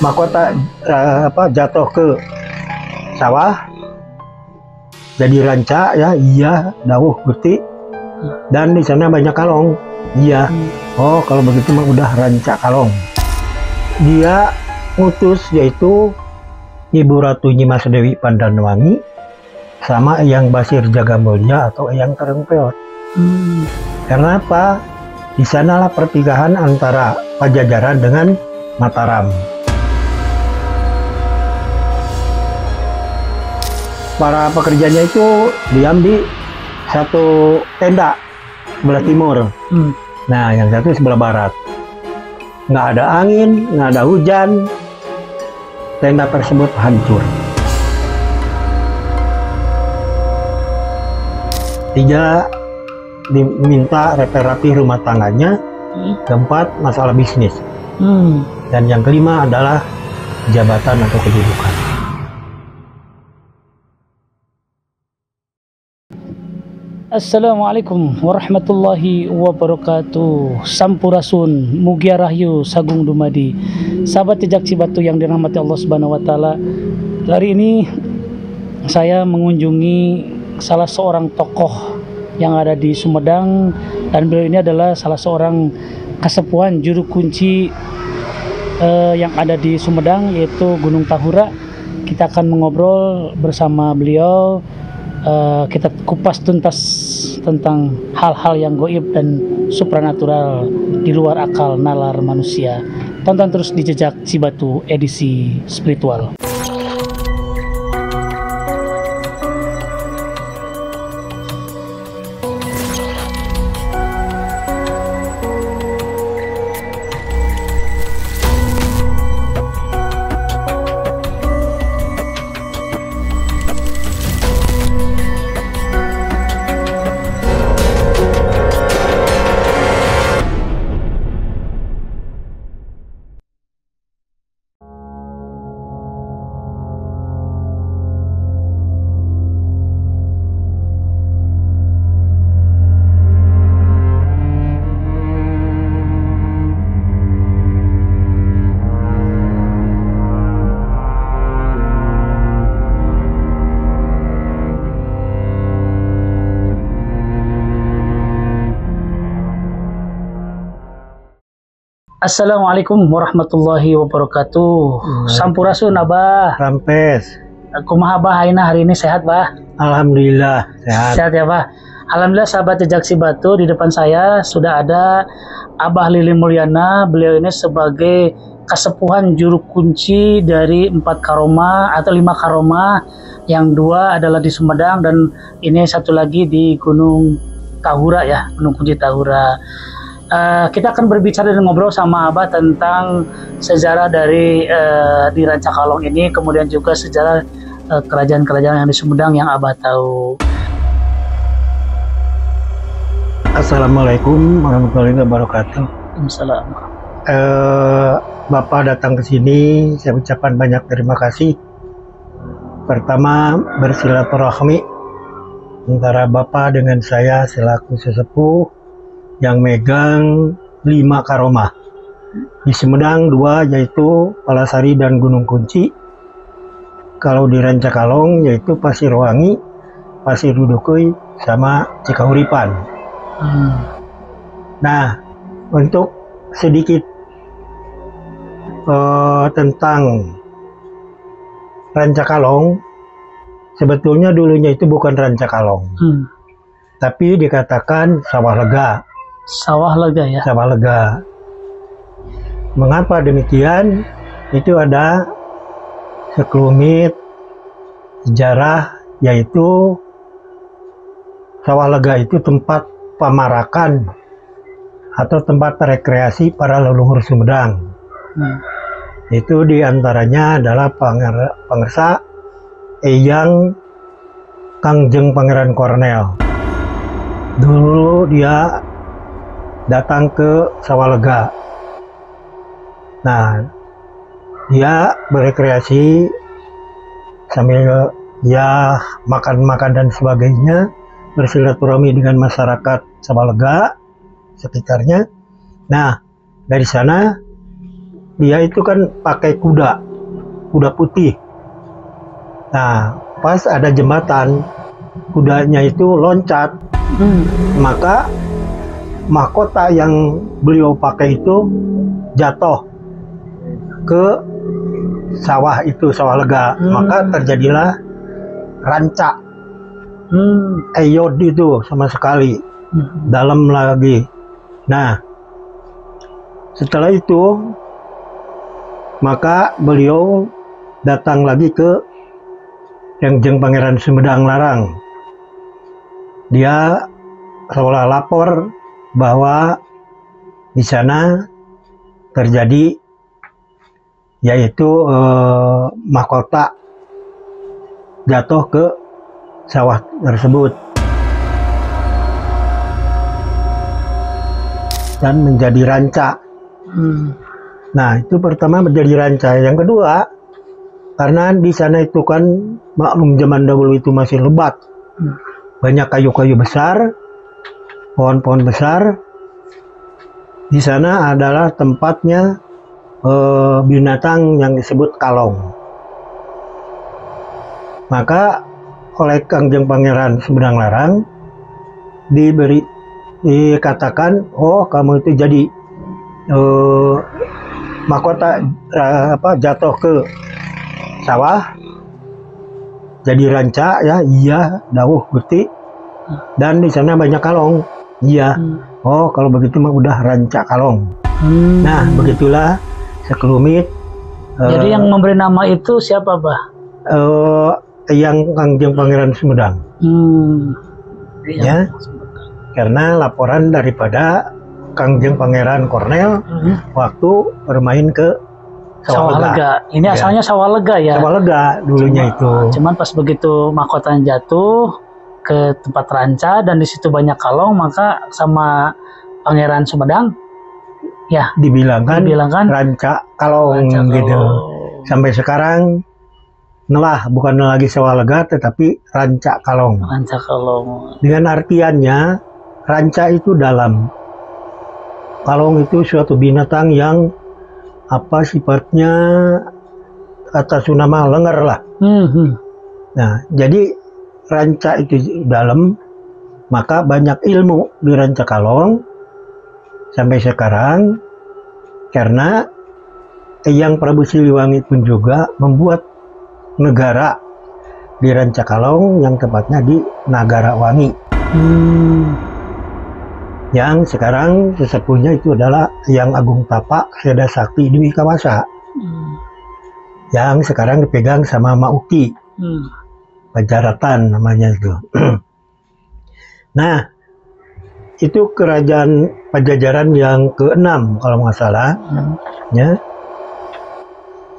mahkota jatuh ke sawah jadi ranca ya, iya dawuh Gusti. Dan di sana banyak kalong, iya. Oh kalau begitu mah udah ranca kalong. Dia ngutus yaitu Ibu Ratu Nyimas Dewi Pandanwangi sama Eyang Basir Jagamulya atau Eyang Terengpeot. Karena apa? Di sanalah pertigaan antara Pajajaran dengan Mataram. Para pekerjanya itu diam di satu tenda sebelah timur. Nah, yang satu sebelah barat. Nggak ada angin, nggak ada hujan. Tenda tersebut hancur. 3 diminta repair-rapi rumah tangganya. 4 masalah bisnis. Dan yang kelima adalah jabatan atau kedudukan. Assalamualaikum warahmatullahi wabarakatuh. Sampurasun, Mugia Rahayu, Sagung Dumadi. Sahabat Jejak Cibatu yang dirahmati Allah Subhanahu wa taala. Hari ini saya mengunjungi salah seorang tokoh yang ada di Sumedang, dan beliau ini adalah salah seorang kasepuhan juru kunci yang ada di Sumedang, yaitu Gunung Tahura. Kita akan mengobrol bersama beliau. Kita kupas tuntas tentang hal-hal yang goib dan supranatural di luar akal nalar manusia. Tonton terus di Jejak Cibatu edisi spiritual. Assalamualaikum warahmatullahi wabarakatuh. Sampurasun Abah. Rampes. Kumaha Abah ayeuna hari ini, sehat Bah? Alhamdulillah sehat. Sehat ya Bah. Alhamdulillah sahabat Jejak Cibatu, di depan saya sudah ada Abah Lili Mulyana. Beliau ini sebagai kasepuhan juru kunci dari 4 karomah atau 5 karomah, yang 2 adalah di Sumedang dan ini satu lagi di Gunung Tahura ya, Gunung Kunci Tahura. Kita akan berbicara dan ngobrol sama Abah tentang sejarah dari di Rancakalong ini, kemudian juga sejarah kerajaan-kerajaan yang di Sumedang yang Abah tahu. Assalamualaikum warahmatullahi wabarakatuh. Waalaikumsalam. Bapak datang ke sini, saya ucapkan banyak terima kasih. Pertama, bersilaturahmi antara Bapak dengan saya selaku sesepuh yang megang 5 karomah. Di Sumedang 2 yaitu Palasari dan Gunung Kunci. Kalau di Rancakalong yaitu Pasirwangi, Pasir Dudukui sama Cikahuripan. Nah, untuk sedikit tentang Rancakalong, sebetulnya dulunya itu bukan Rancakalong, tapi dikatakan Sawah Lega. Sawah Lega ya? Sawah Lega. Mengapa demikian? Itu ada sekelumit sejarah, yaitu Sawah Lega itu tempat pamarakan atau tempat rekreasi para leluhur Sumedang. Itu diantaranya adalah Pangersa Eyang Kangjeng Pangeran Kornel. Dulu dia datang ke Sawah Lega. Nah, dia berekreasi sambil ya makan-makan dan sebagainya, bersilaturahmi dengan masyarakat Sawah Lega sekitarnya. Nah, dari sana dia itu kan pakai kuda putih. Nah, pas ada jembatan, kudanya itu loncat, maka mahkota yang beliau pakai itu jatuh ke sawah itu, sawah lega. Maka terjadilah rancak. Eyod itu sama sekali dalam lagi. Nah, setelah itu maka beliau datang lagi ke Kangjeng Pangeran Sumedang Larang. Dia seolah lapor bahwa di sana terjadi yaitu mahkota jatuh ke sawah tersebut dan menjadi ranca. Nah, itu pertama menjadi ranca. Yang kedua, karena di sana itu kan maklum zaman dahulu itu masih lebat, banyak kayu-kayu besar, pohon-pohon besar. Di sana adalah tempatnya binatang yang disebut kalong. Maka oleh Kangjeng Pangeran Sumedang Larang dikatakan, oh kamu itu jadi mahkota jatuh ke sawah jadi ranca ya. Iya, dawuh Gusti. Dan di sana banyak kalong. Iya. Oh, kalau begitu mah udah ranca kalong. Nah, begitulah sekelumit. Jadi yang memberi nama itu siapa, Bah? Yang Kangjeng Pangeran Sumedang. Ya. Karena laporan daripada Kangjeng Pangeran Kornel waktu bermain ke Sawah Lega. Ini asalnya Sawah Lega ya? Sawah Lega dulunya itu. Cuman pas begitu mahkotanya jatuh ke tempat ranca dan di situ banyak kalong, maka sama Pangeran Sumedang ya dibilangkan ranca kalong gitu. Sampai sekarang bukan lagi Sawah Lega tetapi ranca kalong. Ranca kalong. Dengan artiannya ranca itu dalam. Kalong itu suatu binatang yang sifatnya atas nama lengar lah. Nah, jadi ranca itu dalam, maka banyak ilmu di ranca kalong sampai sekarang, karena Eyang Prabu Siliwangi pun juga membuat negara di ranca kalong, yang tepatnya di Nagara Wangi. Yang sekarang sesepuhnya itu adalah Yang Agung Tapa Seda Sakti Dewi Kawasa, yang sekarang dipegang sama Mauki Pajaratan namanya itu. Nah, itu kerajaan Pajajaran yang ke-6 kalau nggak salah, ya,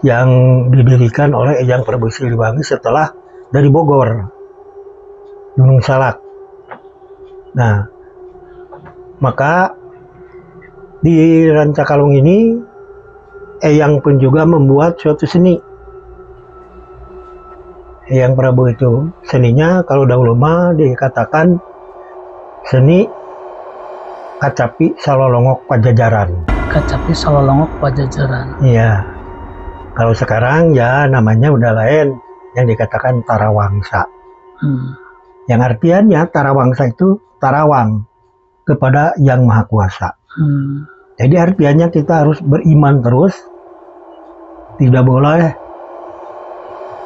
yang didirikan oleh Eyang Prabu Siliwangi setelah dari Bogor, Gunung Salak. Nah, maka di ranca kalong ini Eyang pun juga membuat suatu seni. Eyang Prabu itu seninya kalau dahulu mah dikatakan seni Kacapi Salolongok Pajajaran. Kacapi Salolongok Pajajaran. Iya. Kalau sekarang ya namanya udah lain, yang dikatakan Tarawangsa. Yang artiannya Tarawangsa itu tarawang kepada Yang Maha Kuasa. Jadi artinya kita harus beriman terus, tidak boleh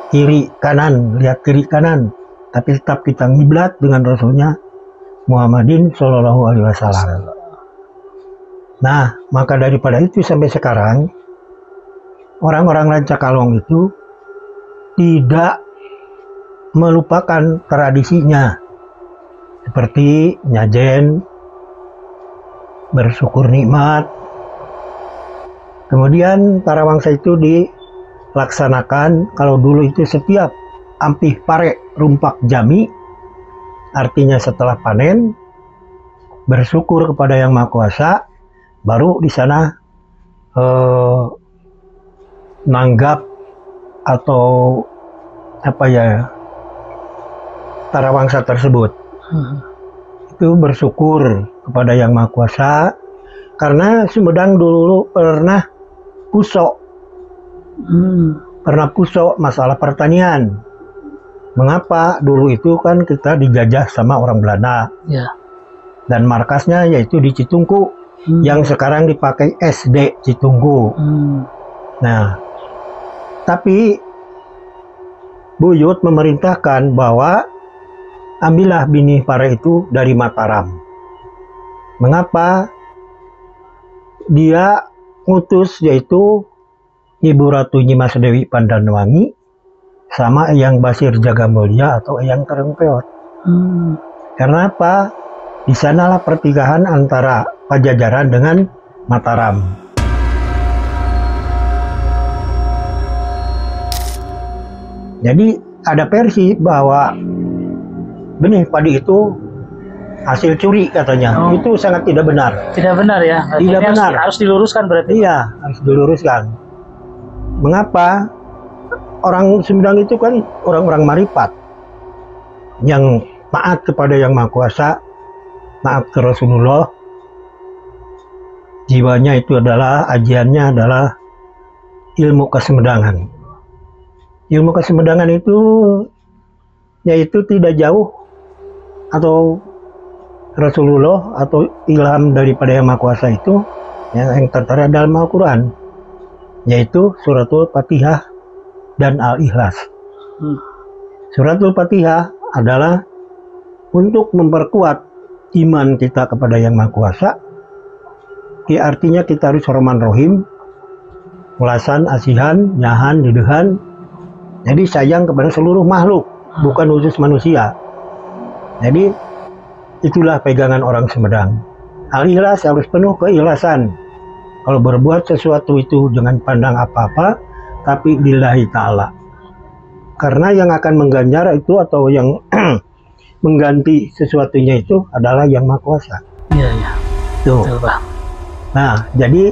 kiri kanan, lihat kiri kanan, tapi tetap kita ngiblat dengan Rasulnya Muhammadin Shallallahu Alaihi Wasallam. Nah, maka daripada itu sampai sekarang orang-orang ranca kalong itu tidak melupakan tradisinya, seperti nyajen, bersyukur nikmat. Kemudian Tarawangsa itu dilaksanakan kalau dulu itu setiap ampih pare rumpak jami, artinya setelah panen bersyukur kepada Yang Maha Kuasa, baru di sana nanggap atau Tarawangsa tersebut. Itu bersyukur kepada Yang Maha Kuasa, karena Sumedang dulu pernah puso. Pernah puso masalah pertanian. Mengapa? Dulu itu kan kita dijajah sama orang Belanda. Ya. Dan markasnya yaitu di Citungku. Yang sekarang dipakai SD Citungku. Nah, tapi buyut memerintahkan bahwa ambillah bini para itu dari Mataram. Mengapa? Dia ngutus yaitu Ibu Ratu Nyimas Dewi Pandanwangi sama Eyang Basir Jagamulya atau Eyang Terengpeot. Karena apa? Di sanalah pertigaan antara Pajajaran dengan Mataram. Jadi ada versi bahwa benih padi itu hasil curi katanya. Itu sangat tidak benar. Tidak benar ya? Tidak benar. Harus diluruskan berarti? Iya, harus diluruskan. Mengapa? Orang Sumedang itu kan orang-orang maripat yang taat kepada Yang Maha Kuasa, taat ke Rasulullah. Jiwanya itu adalah, ajiannya adalah ilmu kesemedangan. Ilmu kesemedangan itu yaitu tidak jauh atau Rasulullah atau ilham daripada Yang Maha Kuasa itu yang tertera dalam Al-Quran, yaitu Suratul Fatihah dan Al-Ikhlas. Suratul Fatihah adalah untuk memperkuat iman kita kepada Yang Maha Kuasa. Artinya kita harus Rahman Rahim, ulasan, asihan, nyahan, didehan. Jadi sayang kepada seluruh makhluk, bukan khusus manusia. Jadi itulah pegangan orang Sumedang. Al-Ikhlas harus penuh keikhlasan. Kalau berbuat sesuatu itu jangan pandang apa-apa, tapi lillahi ta'ala. Karena yang akan mengganjar itu atau yang mengganti sesuatunya itu adalah Yang Maha Kuasa. Iya, iya. Tuh. Betul, Pak. Nah, jadi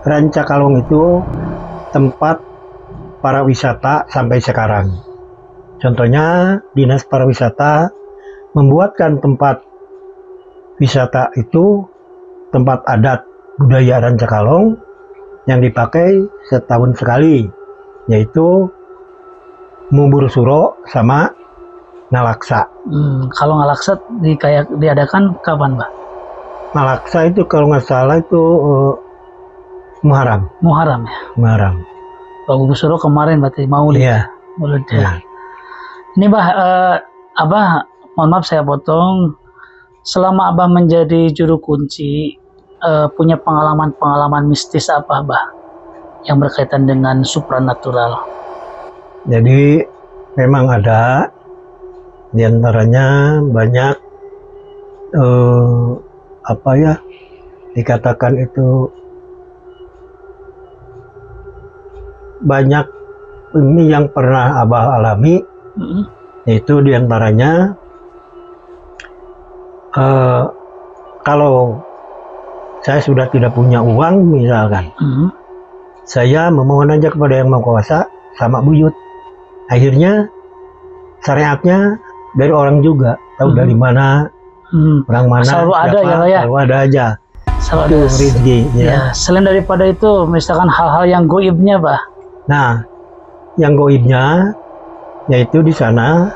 Rancakalong itu tempat para wisata sampai sekarang. Contohnya, Dinas Pariwisata membuatkan tempat wisata itu tempat adat budaya Rancakalong yang dipakai setahun sekali, yaitu Mubur Suro sama Ngalaksa. Kalau Ngalaksa diadakan kapan, Pak? Ngalaksa itu kalau nggak salah itu Muharram. Muharram ya? Muharram. Pak Mubur Suro kemarin berarti Maulid. Iya. Maulid ya. Iya. Ini Abah, mohon maaf saya potong. Selama Abah menjadi juru kunci, punya pengalaman-pengalaman mistis apa, Abah? Yang berkaitan dengan supranatural. Jadi memang ada, diantaranya banyak dikatakan itu banyak ini yang pernah Abah alami, yaitu diantaranya kalau saya sudah tidak punya uang misalkan, saya memohon aja kepada Yang Maha Kuasa sama buyut. Akhirnya syariatnya dari orang juga, tahu dari mana, orang mana, selalu siapa, ada ya. Selalu ada aja. Selalu Itu ada. rezeki. Ya. Selain daripada itu, misalkan hal-hal yang goibnya, Bah. Nah, yang goibnya yaitu di sana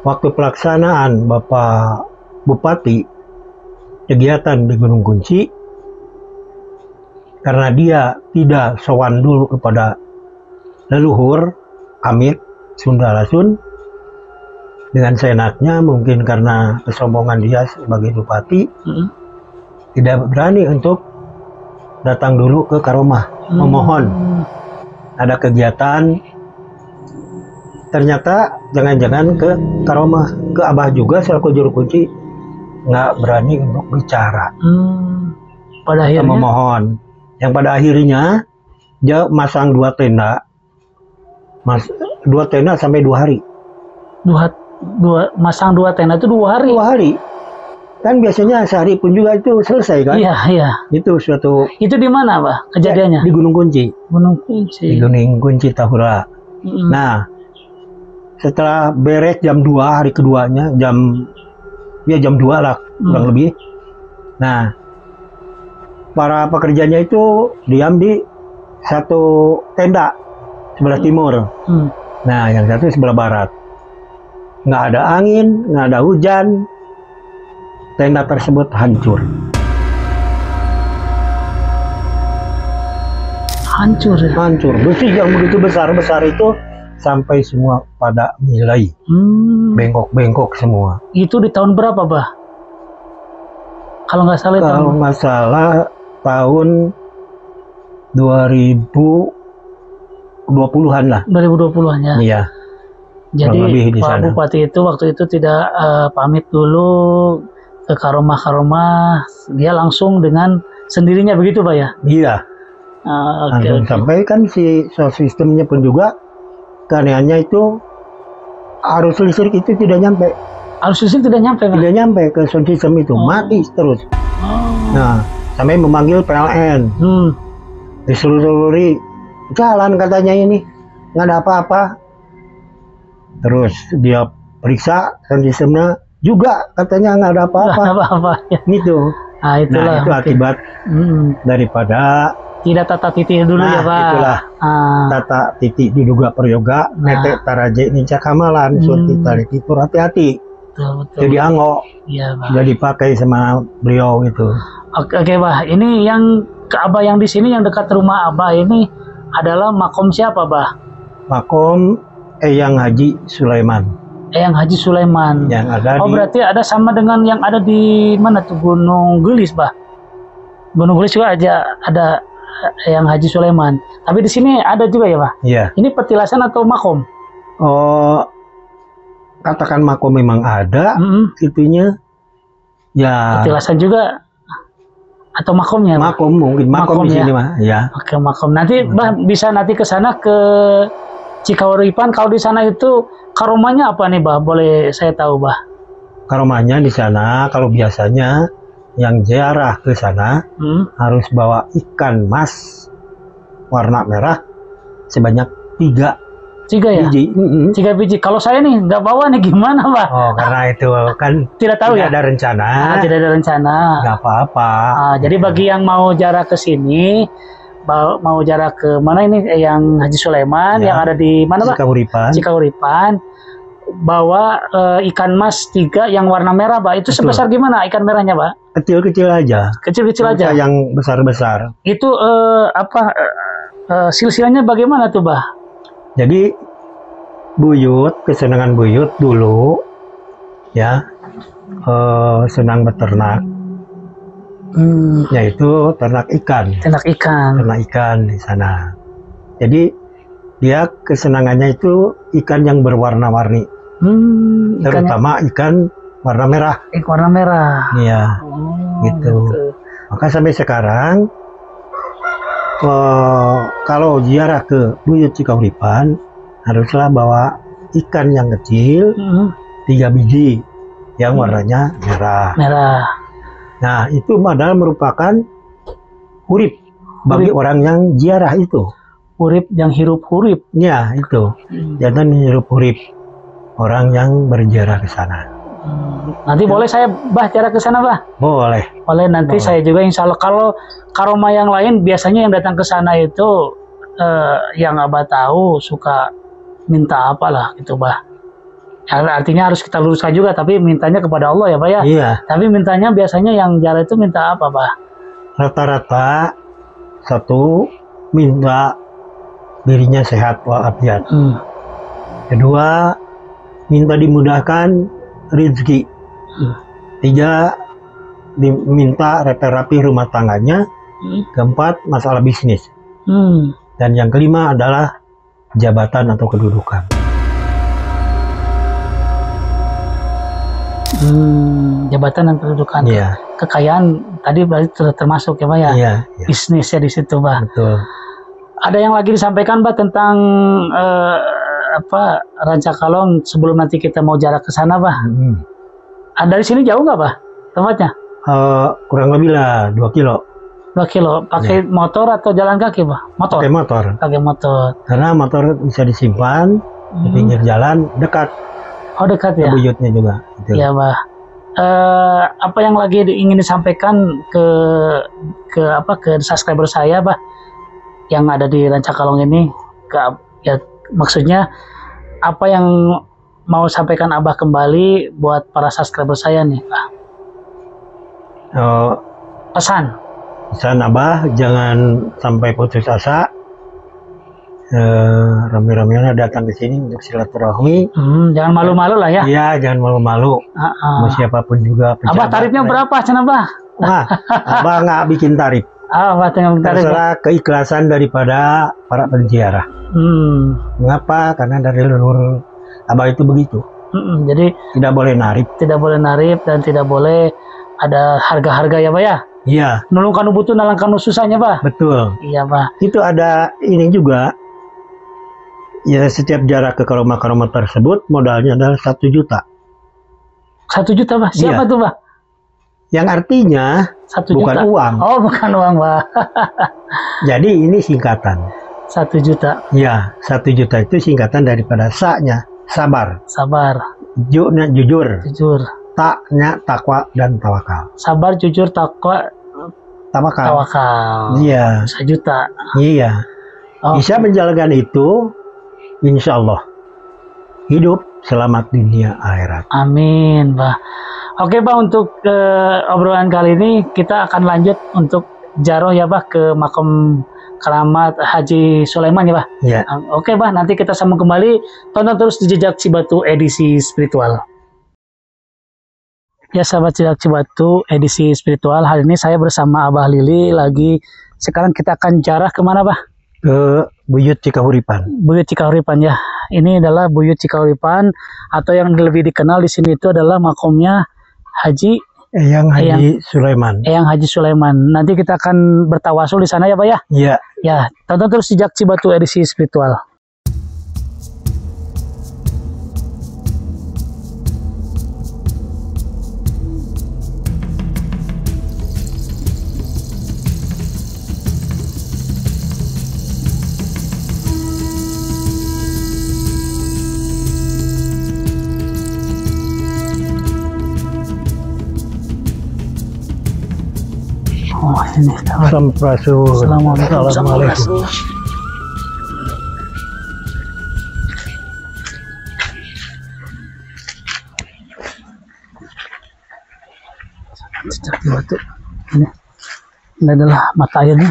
waktu pelaksanaan Bapak Bupati kegiatan di Gunung Kunci, karena dia tidak sowan dulu kepada leluhur Amit Sunda Lasun dengan seenaknya, mungkin karena kesombongan dia sebagai bupati, tidak berani untuk datang dulu ke Karomah memohon. Ada kegiatan, ternyata jangan-jangan ke Karomah, ke Abah juga selaku juru kunci nggak berani untuk bicara, pada akhirnya memohon. Yang pada akhirnya dia masang dua tenda sampai 2 hari. Masang dua tenda itu 2 hari. 2 hari. Kan biasanya sehari pun juga itu selesai kan? Iya, iya. Itu suatu. Itu di mana, Pak, kejadiannya? Di Gunung Kunci. Gunung Kunci. Di Gunung Kunci Tahura. Nah, setelah beres jam 2 hari keduanya, jam 2 lah kurang lebih. Nah, para pekerjanya itu diam di satu tenda sebelah timur. Nah, yang satu sebelah barat. Nggak ada angin, nggak ada hujan. Tenda tersebut hancur. Hancur ya? Hancur. Besi yang begitu besar-besar itu sampai semua pada nilai. Bengkok-bengkok semua. Itu di tahun berapa, Bah? Kalau nggak salah Kalau nggak salah tahun 2020-an lah. 2020-an ya? Iya. Jadi di Pak sana. Bupati itu waktu itu tidak pamit dulu ke karomah-karomah, dia langsung dengan sendirinya begitu, Pak ya? Iya. Oke. Sampai kan si sound sistemnya pun juga keanehannya itu arus listrik itu tidak nyampe. Arus listrik tidak nyampe, Pak? Tidak nyampe ke sound system itu, mati terus. Nah, sampai memanggil PLN. Diselusuri, jalan katanya ini, nggak ada apa-apa. Terus dia periksa sound systemnya juga katanya nggak ada apa-apa. Nggak ada apa-apa ya. Gitu. Nah, itulah. Nah, itu akibat daripada tidak tata titik dulu ya, Pak. Itulah tata titik diduga peryoga, mete taraje nica kamalan, surti tarik itu hati-hati. Betul. Jadi anggo. Iya, Pak. Sudah dipakai sama beliau itu. Oke, Bah. Ini yang Abah yang di sini yang dekat rumah Abah ini adalah makom siapa, Bah? Makom Eyang Haji Sulaiman. Eyang Haji Sulaiman. Yang ada di berarti ada sama dengan yang ada di mana tuh, Gunung Gelis, Bah? Gunung Gelis juga ada Eyang Haji Sulaiman. Tapi di sini ada juga ya, Pak? Iya. Ini petilasan atau makom? Oh, katakan makom memang ada, itunya. Ya. Petilasan juga atau makomnya? Makom mungkin makom di sini mah, ya. Oke, makom. Nanti Bah bisa nanti ke sana ke Cikawuripan. Kalau di sana itu karomanya apa nih, Bah? Boleh saya tahu, Bah? Karomanya di sana kalau biasanya yang ziarah ke sana harus bawa ikan mas warna merah sebanyak 3 biji. 3 biji. Kalau saya nih nggak bawa nih gimana, Pak? Oh, karena itu kan tidak tahu ya. Ada rencana. Tidak ada rencana. Nggak apa-apa. Jadi bagi yang mau jarak ke sini, mau jarak ke mana ini yang Haji Sulaiman yang ada di mana, Pak? Cikawuripan. Bawa ikan mas 3 yang warna merah, Pak. Itu sebesar gimana ikan merahnya, Pak? Kecil-kecil aja. Kecil-kecil aja. Yang besar-besar. Itu silsilahnya bagaimana tuh, Bah? Jadi kesenangan buyut dulu ya senang beternak. Yaitu ternak ikan. Ternak ikan di sana. Jadi dia kesenangannya itu ikan yang berwarna-warni. Terutama ikan warna merah. Warna merah. Iya. Gitu. Maka sampai sekarang kalau ziarah ke Buyut Cikawuripan haruslah bawa ikan yang kecil 3 biji yang warnanya merah. Nah, itu padahal merupakan hurip bagi orang yang ziarah itu. Hurip yang hirup hurip. Ya, itu. Jangan hirup hurip orang yang berziarah ke sana. Nanti boleh saya ziarah ke sana, Bah? Boleh. Nanti saya juga insya Allah. Kalau karomah yang lain biasanya yang datang ke sana itu yang Abah tahu suka minta apalah gitu, Bah. Artinya harus kita luruskan juga, tapi mintanya kepada Allah ya, Pak ya. Iya. Tapi mintanya biasanya yang ziarah itu minta apa, Bah? Rata-rata satu minta dirinya sehat walafiat. Kedua, minta dimudahkan rezeki. 3, diminta rapi rumah tangganya. 4, masalah bisnis. Dan yang kelima adalah jabatan atau kedudukan. Jabatan dan kedudukan. Iya. Kekayaan tadi berarti termasuk ya, Pak ya. Iya. Bisnisnya di situ, Pak. Betul. Ada yang lagi disampaikan, Pak, tentang Rancakalong sebelum nanti kita mau jarak ke sana, Pak? Dari sini jauh nggak, Pak, tempatnya? Kurang lebih lah 2 kilo. 2 kilo. Pakai motor atau jalan kaki, Pak? Motor. Pakai motor. Pakai motor. Karena motor bisa disimpan di pinggir jalan, dekat. Oh, dekat ya. Buyutnya juga. Gitu. Iya, Pak. Apa yang lagi ingin disampaikan ke subscriber saya, Pak? yang ada di Rancakalong ini, ya maksudnya apa yang mau sampaikan Abah kembali buat para subscriber saya nih, Pak? Pesan Abah jangan sampai putus asa. Rame-ramean datang ke sini untuk silaturahmi. Jangan malu-malu lah ya. Iya, jangan malu-malu. Sama siapapun juga. Abah tarifnya berapa, Cen Abah? Nah, Abah nggak bikin tarif. Abah tinggal tarif. Terserah keikhlasan daripada para penziarah. Mengapa? Karena dari leluhur Abah itu begitu. Jadi tidak boleh narip. Tidak boleh narip dan tidak boleh ada harga-harga ya, Pak ya? Iya. Nulung kanu butuh, nalang kanu susahnya, Pak. Betul. Iya, Pak. Itu ada ini juga. Ya, setiap jarak ke karomah-karomah tersebut modalnya adalah 1 juta. 1 juta, Pak? Siapa tuh, Pak? Yang artinya 1 bukan juta. uang. Oh, bukan uang, Pak. Jadi ini singkatan. 1 juta. Ya, 1 juta itu singkatan daripada sa-nya sabar. Sabar. Ju-nya jujur. Jujur. Ta-nya takwa dan tawakal. Sabar, jujur, takwa, Tawakal. tawakal. Iya. 1 juta. Iya. Bisa menjalankan itu, insya Allah hidup selamat dunia akhirat. Amin, Pak. Oke, Pak, untuk obrolan kali ini kita akan lanjut untuk jaroh ya, Pak, ke makam keramat Haji Sulaiman ya, Pak. Iya. Oke, Pak, nanti kita sambung kembali. Tonton terus di Jejak Cibatu edisi spiritual. Ya, sahabat Jejak Cibatu edisi spiritual, hari ini saya bersama Abah Lili lagi. Sekarang kita akan jarah kemana, Pak? Ke Buyut Cikahuripan. Buyut Cikahuripan ya. Ini adalah Buyut Cikahuripan, atau yang lebih dikenal di sini itu adalah makomnya Haji Sulaiman. Eyang Haji Sulaiman. Nanti kita akan bertawasul di sana ya, Pak ya. Iya. Ya, tonton terus Jejak Cibatu edisi spiritual. Oh, ini Sampurasun. Assalamualaikum. Jejak Cibatu. Ini adalah mata airnya.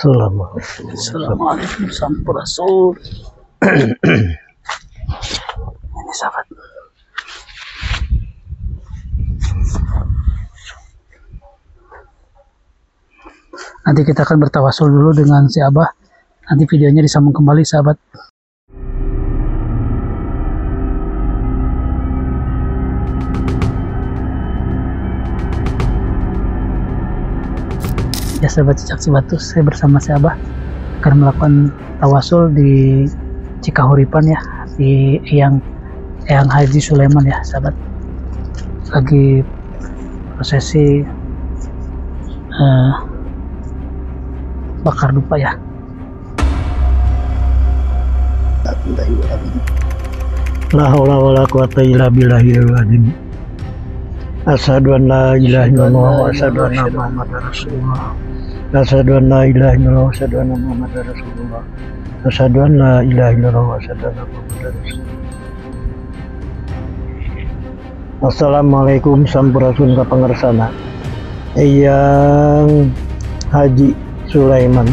Assalamualaikum Sampurasun. Ini sahabat. Nanti kita akan bertawasul dulu dengan si Abah. Nanti videonya disambung kembali, sahabat. Ya, sahabat Jejak Cibatu, saya bersama si Abah akan melakukan tawasul di Cikahuripan ya, di Eyang Haji Sulaiman ya, sahabat. Lagi prosesi bakar dupa ya. La haula wala quwata illa billahil azim. Asyhadu an la ilaha illallah wa asyhadu anna Muhammadar Rasulullah. Asyhadu an la ilaha illallah wa asyhadu anna Muhammadar Rasulullah. Asyhadu an la ilaha illallah wa asyhadu anna Muhammadar Rasulullah. Assalamualaikum sampurasun kapangersana. Eyang Haji Sulaiman